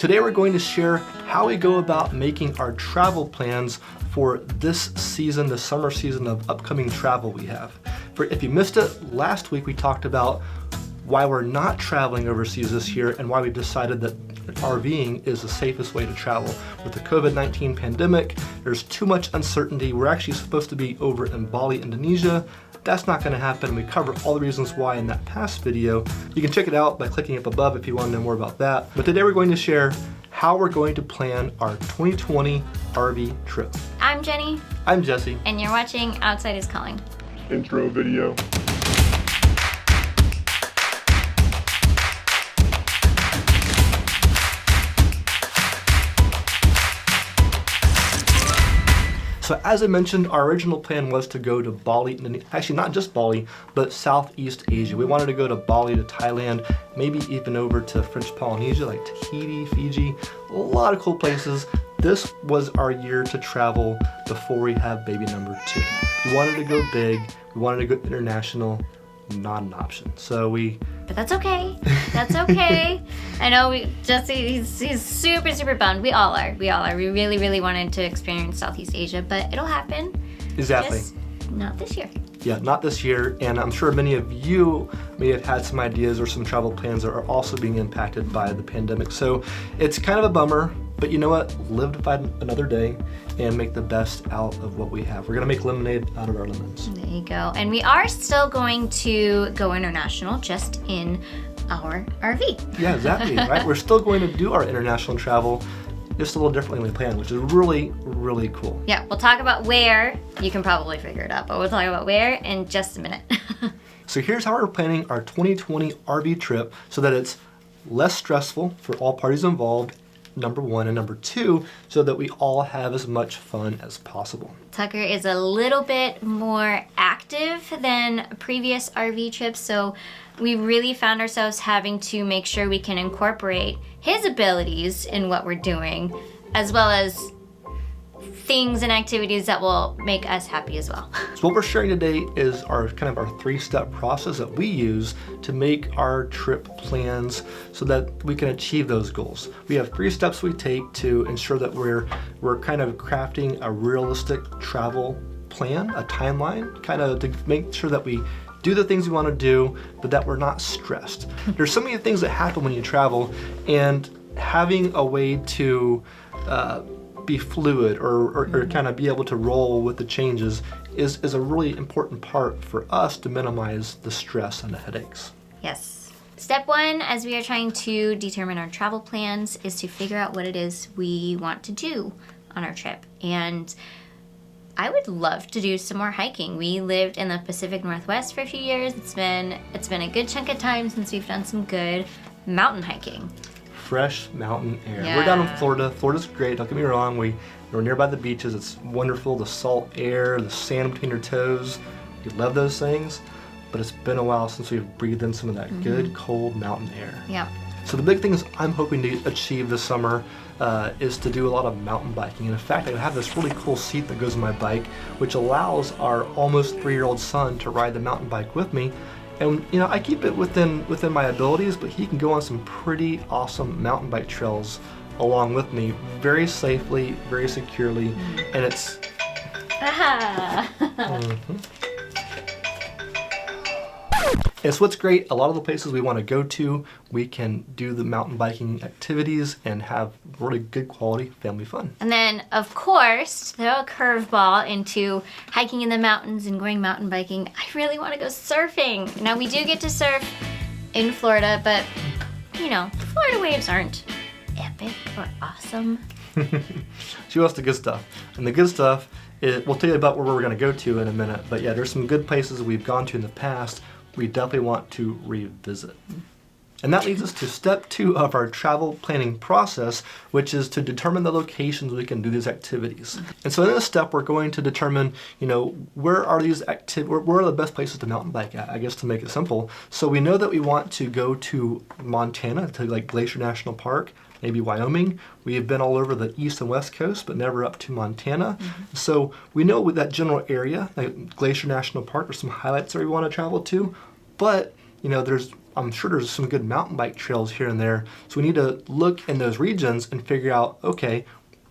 Today we're going to share how we go about making our travel plans for this season, the summer season of upcoming travel we have. If you missed it, last week we talked about why we're not traveling overseas this year and why we decided that RVing is the safest way to travel. With the COVID-19 pandemic, there's too much uncertainty. We're actually supposed to be over in Bali, Indonesia. That's not going to happen. We covered all the reasons why in that past video. You can check it out by clicking up above if you want to know more about that. But today we're going to share how we're going to plan our 2020 RV trip. I'm Jenny. I'm Jesse. And you're watching Outside is Calling. Intro video. So as I mentioned, our original plan was to go to Bali, actually not just Bali, but Southeast Asia. We wanted to go to Bali, to Thailand, maybe even over to French Polynesia, like Tahiti, Fiji, a lot of cool places. This was our year to travel before we have baby number 2. We wanted to go big, we wanted to go international, not an option. But that's okay. That's okay. I know Jesse, he's super bummed. We all are. We really wanted to experience Southeast Asia, but it'll happen. Exactly. Just not this year. Yeah, not this year, and I'm sure many of you may have had some ideas or some travel plans that are also being impacted by the pandemic. So it's kind of a bummer, but you know what? Live to fight another day and make the best out of what we have. We're gonna make lemonade out of our lemons. There you go. And we are still going to go international, just in our RV. Yeah, exactly, right? We're still going to do our international travel just a little differently than we planned, which is really cool. Yeah, we'll talk about where. You can probably figure it out, but we'll talk about where in just a minute. So here's how we're planning our 2020 RV trip so that it's less stressful for all parties involved, number 1, and number 2, so that we all have as much fun as possible. Tucker is a little bit more active than previous RV trips, so we really found ourselves having to make sure we can incorporate his abilities in what we're doing, as well as things and activities that will make us happy as well. So what we're sharing today is our 3-step process that we use to make our trip plans so that we can achieve those goals. We have 3 steps we take to ensure that we're kind of crafting a realistic travel plan, a timeline, kind of to make sure that we do the things we want to do, but that we're not stressed. There's so many things that happen when you travel, and having a way to be fluid or kind of be able to roll with the changes is a really important part for us to minimize the stress and the headaches. Yes. Step 1, as we are trying to determine our travel plans, is to figure out what it is we want to do on our trip. And I would love to do some more hiking. We lived in the Pacific Northwest for a few years. It's been a good chunk of time since we've done some good mountain hiking. Fresh mountain air. Yeah. We're down in Florida. Florida's great, don't get me wrong. We're nearby the beaches. It's wonderful. The salt air, the sand between your toes. We love those things, but it's been a while since we've breathed in some of that good, cold mountain air. Yeah. So the big things I'm hoping to achieve this summer is to do a lot of mountain biking. And in fact, I have this really cool seat that goes on my bike, which allows our almost 3-year-old son to ride the mountain bike with me. And I keep it within my abilities, but he can go on some pretty awesome mountain bike trails along with me, very safely, very securely, and it's. And so what's great, a lot of the places we want to go to, we can do the mountain biking activities and have really good quality family fun. And then, of course, throw a curveball into hiking in the mountains and going mountain biking. I really want to go surfing. Now, we do get to surf in Florida, but, the Florida waves aren't epic or awesome. She wants the good stuff. And the good stuff, we'll tell you about where we're going to go to in a minute. But yeah, there's some good places we've gone to in the past we definitely want to revisit. And that leads us to step 2 of our travel planning process, which is to determine the locations we can do these activities. And so in this step, we're going to determine, where are the best places to mountain bike at, I guess, to make it simple. So we know that we want to go to Montana, to like Glacier National Park, maybe Wyoming. We have been all over the east and west coast, but never up to Montana. So we know with that general area, like Glacier National Park, there's some highlights that we want to travel to, but there's I'm sure there's some good mountain bike trails here and there. So we need to look in those regions and figure out, okay,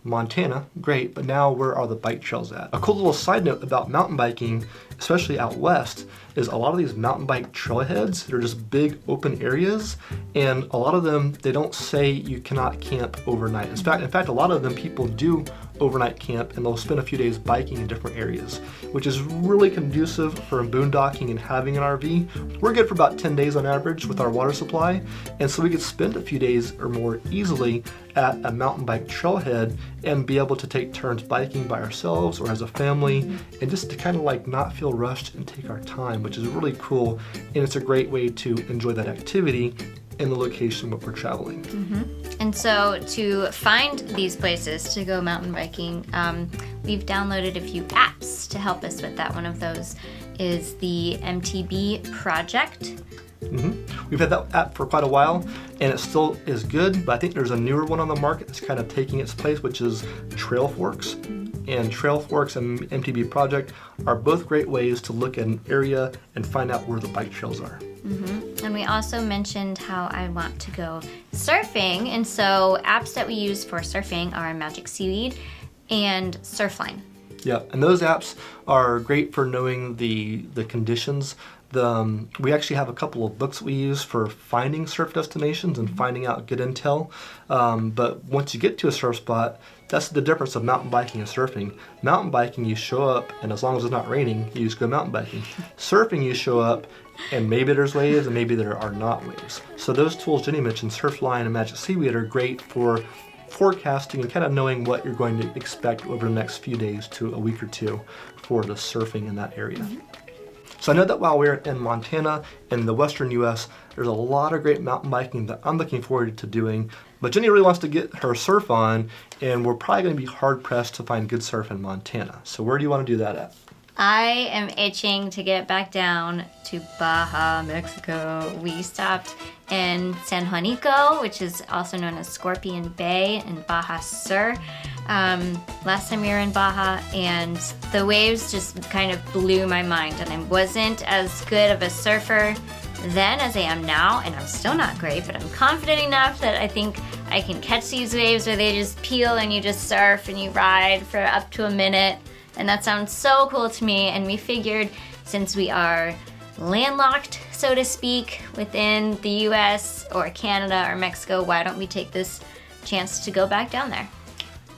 Montana, great, but now where are the bike trails at? A cool little side note about mountain biking, especially out west, is a lot of these mountain bike trailheads, they're just big open areas, and a lot of them, they don't say you cannot camp overnight. In fact, a lot of them people do overnight camp, and they'll spend a few days biking in different areas, which is really conducive for boondocking and having an RV. We're good for about 10 days on average with our water supply, and so we could spend a few days or more easily at a mountain bike trailhead and be able to take turns biking by ourselves or as a family, and just to kind of like not feel rushed and take our time, which is really cool, and it's a great way to enjoy that activity in the location where we're traveling. And so to find these places to go mountain biking, we've downloaded a few apps to help us with that. One of those is the MTB Project. We've had that app for quite a while, and it still is good, but I think there's a newer one on the market that's kind of taking its place, which is Trailforks. And Trailforks and MTB Project are both great ways to look at an area and find out where the bike trails are. And we also mentioned how I want to go surfing, and so apps that we use for surfing are Magic Seaweed and Surfline. Yeah, and those apps are great for knowing the conditions. We actually have a couple of books we use for finding surf destinations and finding out good intel. But once you get to a surf spot, that's the difference of mountain biking and surfing. Mountain biking, you show up, and as long as it's not raining, you just go mountain biking. Surfing, you show up, and maybe there's waves, and maybe there are not waves. So those tools Jenny mentioned, Surfline and Magic Seaweed, are great for forecasting and kind of knowing what you're going to expect over the next few days to a week or two for the surfing in that area. So I know that while we're in Montana in the western U.S., there's a lot of great mountain biking that I'm looking forward to doing. But Jenny really wants to get her surf on, and we're probably going to be hard-pressed to find good surf in Montana. So where do you want to do that at? I am itching to get back down to Baja, Mexico. We stopped in San Juanico, which is also known as Scorpion Bay in Baja Sur. Last time we were in Baja, and the waves just kind of blew my mind, and I wasn't as good of a surfer then as I am now, and I'm still not great, but I'm confident enough that I think I can catch these waves where they just peel and you just surf and you ride for up to a minute, and that sounds so cool to me. And we figured, since we are landlocked, so to speak, within the US or Canada or Mexico, why don't we take this chance to go back down there?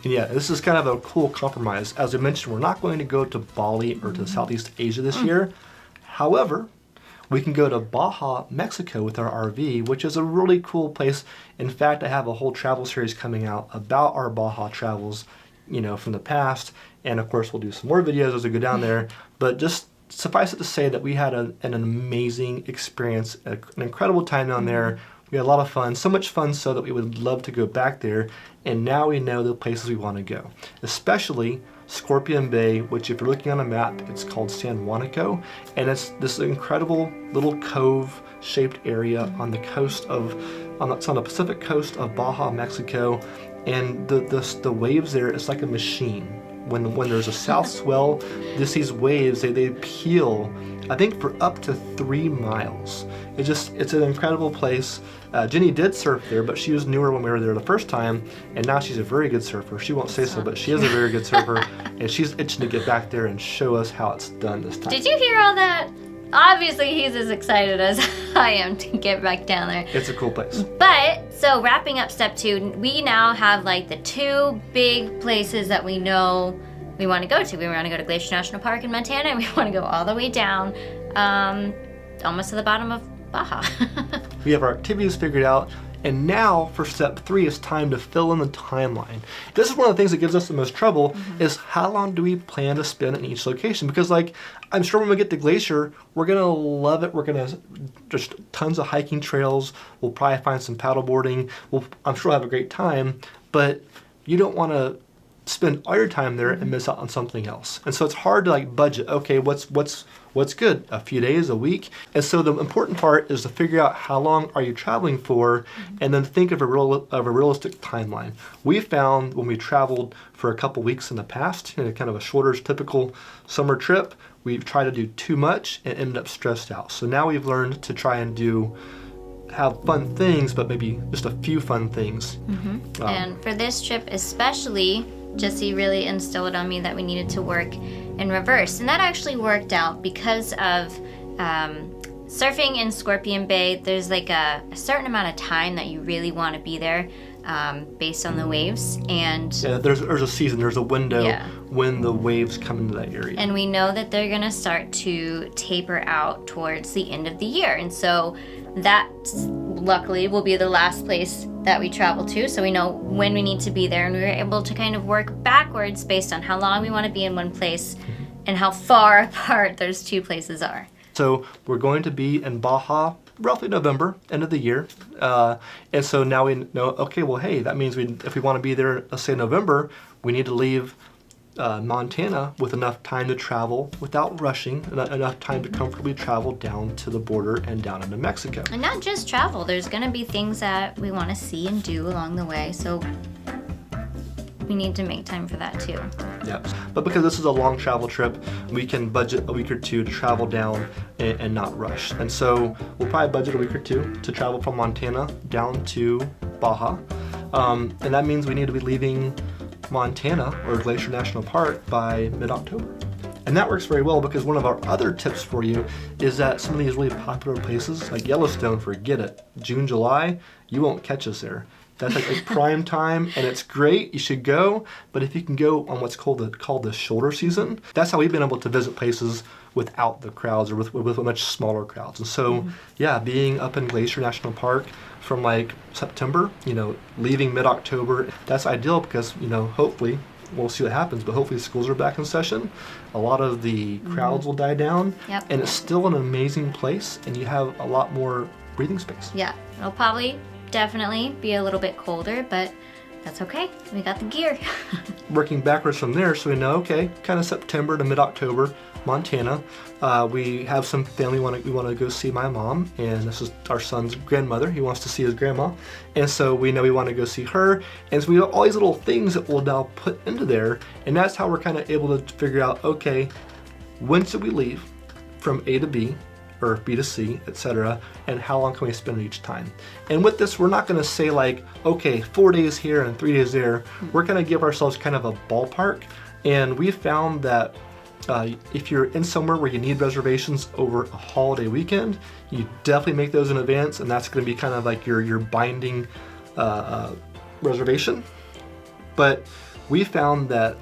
Yeah, this is kind of a cool compromise. As I mentioned, we're not going to go to Bali or to Southeast Asia this year. However, we can go to Baja, Mexico with our RV, which is a really cool place. In fact, I have a whole travel series coming out about our Baja travels, from the past. And of course, we'll do some more videos as we go down there. But just suffice it to say that we had an amazing experience, an incredible time down there. We had a lot of fun, so much fun so that we would love to go back there. And now we know the places we want to go, especially Scorpion Bay, which if you're looking on a map, it's called San Juanico, and it's this incredible little cove-shaped area on the coast it's on the Pacific coast of Baja, Mexico, and the waves there, it's like a machine. When there's a south swell, these waves, they peel, I think, for up to 3 miles. It's an incredible place. Jenny did surf there, but she was newer when we were there the first time, and now she's a very good surfer. She won't say so, but she is a very good surfer, and she's itching to get back there and show us how it's done this time. Did you hear all that? Obviously, he's as excited as I am to get back down there. It's a cool place. But, so wrapping up step 2, we now have like the 2 big places that we know we want to go to. We want to go to Glacier National Park in Montana, and we want to go all the way down, almost to the bottom of Baja. We have our activities figured out, and now for step 3, it's time to fill in the timeline. This is one of the things that gives us the most trouble, is how long do we plan to spend in each location? Because I'm sure when we get to Glacier, we're gonna love it. We're gonna just tons of hiking trails. We'll probably find some paddleboarding. I'm sure we'll have a great time, but you don't want to spend all your time there and miss out on something else. And so it's hard to budget. Okay, what's good? A few days, a week? And so the important part is to figure out how long are you traveling for, and then think of a realistic timeline. We found when we traveled for a couple weeks in the past, kind of a shorter typical summer trip, we've tried to do too much and ended up stressed out. So now we've learned to try and do have fun things, but maybe just a few fun things. And for this trip especially, Jesse really instilled on me that we needed to work in reverse. And that actually worked out because of surfing in Scorpion Bay. There's like a certain amount of time that you really want to be there based on the waves. And Yeah, there's a season, there's a window Yeah. when the waves come into that area. and we know that they're going to start to taper out towards the end of the year. And so that luckily will be the last place that we travel to, so we know when we need to be there, and we were able to kind of work backwards based on how long we want to be in one place and how far apart those two places are. So we're going to be in Baja roughly November, end of the year. And so now we know, okay, well, hey, that means if we want to be there, let's say November, we need to leave Montana with enough time to travel without rushing, enough time to comfortably travel down to the border and down into Mexico. And not just travel, there's going to be things that we want to see and do along the way, so we need to make time for that too. Yep. But because this is a long travel trip, we can budget a week or two to travel down and not rush. And so we'll probably budget a week or two to travel from Montana down to Baja. And that means we need to be leaving Montana or Glacier National Park by mid-October. And that works very well because one of our other tips for you is that some of these really popular places like Yellowstone, forget it. June, July, you won't catch us there. That's like a prime time, and it's great. You should go. But if you can go on what's called the shoulder season, that's how we've been able to visit places without the crowds or with much smaller crowds. And so, yeah, being up in Glacier National Park from like September, leaving mid-October, that's ideal because, hopefully, we'll see what happens, but hopefully schools are back in session. A lot of the crowds will die down, Yep. and it's still an amazing place, and you have a lot more breathing space. Yeah, it'll probably definitely be a little bit colder, but that's okay. We got the gear. Working backwards from there, so we know, okay, kind of September to mid-October, Montana. We have some family we want to go see my mom, and this is our son's grandmother. He wants to see his grandma, and so we know we want to go see her. And so we have all these little things that we'll now put into there, and that's how we're kind of able to figure out, okay, when should we leave from A to B, or B to C, etc., and how long can we spend each time. And with this, we're not going to say like, okay, 4 days here and 3 days there. We're going to give ourselves kind of a ballpark, and we found that if you're in somewhere where you need reservations over a holiday weekend, you definitely make those in advance, and that's going to be kind of like your binding reservation. But we found that,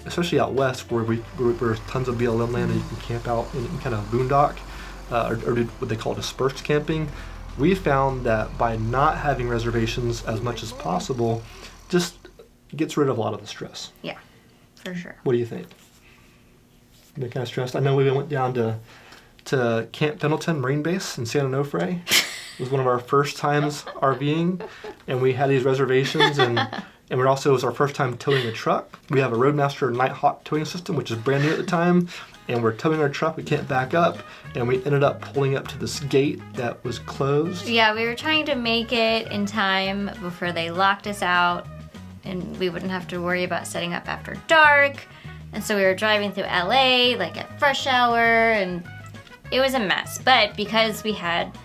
especially out west where there's tons of BLM land and you can camp out in kind of boondock, or do what they call dispersed camping, we found that by not having reservations as much as possible, just gets rid of a lot of the stress. Yeah, for sure. What do you think? You're kind of stressed? I know we went down to Camp Pendleton Marine Base in San Onofre. It was one of our first times RVing, and we had these reservations, and it was our first time towing a truck. We have a Roadmaster Nighthawk towing system, which is brand new at the time, and we're towing our truck. We can't back up, and we ended up pulling up to this gate that was closed. Yeah, we were trying to make it in time before they locked us out, and we wouldn't have to worry about setting up after dark. And so we were driving through LA, like at rush hour, and it was a mess. But because we had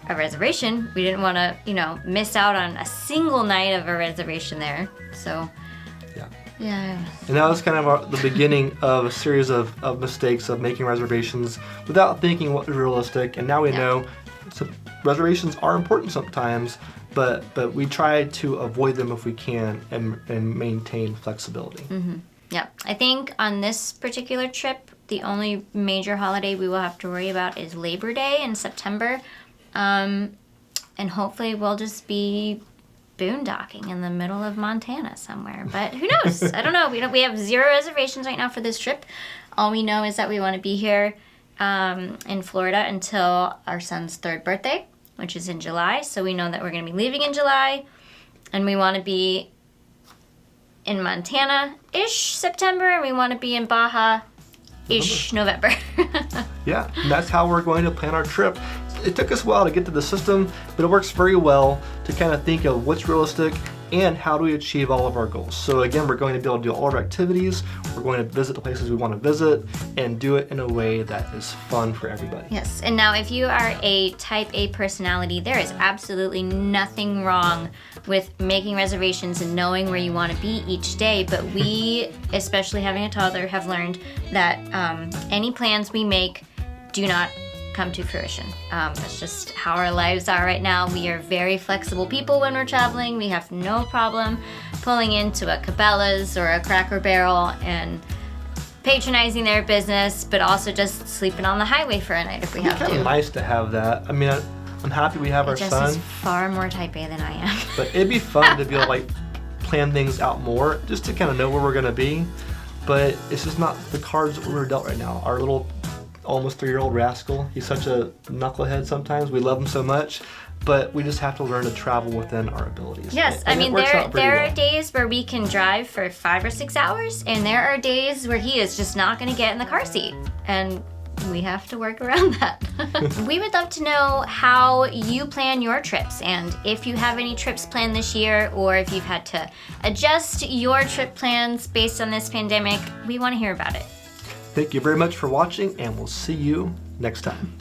a reservation, we didn't want to, miss out on a single night of a reservation there. So, yeah. And that was kind of the beginning of a series of mistakes of making reservations without thinking what was realistic. And now we know reservations are important sometimes, but we try to avoid them if we can and maintain flexibility. Mm-hmm. Yeah, I think on this particular trip, the only major holiday we will have to worry about is Labor Day in September. And hopefully we'll just be boondocking in the middle of Montana somewhere. But who knows? I don't know. We have 0 reservations right now for this trip. All we know is that we want to be here in Florida until our son's 3rd birthday, which is in July. So we know that we're going to be leaving in July, and we want to be in Montana-ish September, and we want to be in Baja-ish November. Yeah, and that's how we're going to plan our trip. It took us a while to get to the system, but it works very well to kind of think of what's realistic and how do we achieve all of our goals. So again, we're going to be able to do all of our activities, we're going to visit the places we want to visit, and do it in a way that is fun for everybody. Yes, and now if you are a type A personality, there is absolutely nothing wrong with making reservations and knowing where you want to be each day, but we, especially having a toddler, have learned that any plans we make do not come to fruition. That's just how our lives are right now. We are very flexible people when we're traveling. We have no problem pulling into a Cabela's or a Cracker Barrel and patronizing their business, but also just sleeping on the highway for a night if we have It's kind to. of nice to have that. I mean, I'm happy we have our Jess son, is far more type A than I am. but it'd be fun to be able to like plan things out more, just to kind of know where we're gonna be. But it's just not the cards that we're dealt right now. Our little almost 3-year-old rascal, he's such a knucklehead sometimes. We love him so much, but we just have to learn to travel within our abilities. Yes, I mean, there are days where we can drive for 5 or 6 hours, and there are days where he is just not going to get in the car seat, and we have to work around that. We would love to know how you plan your trips, and if you have any trips planned this year, or if you've had to adjust your trip plans based on this pandemic. We want to hear about it. Thank you very much for watching, and we'll see you next time.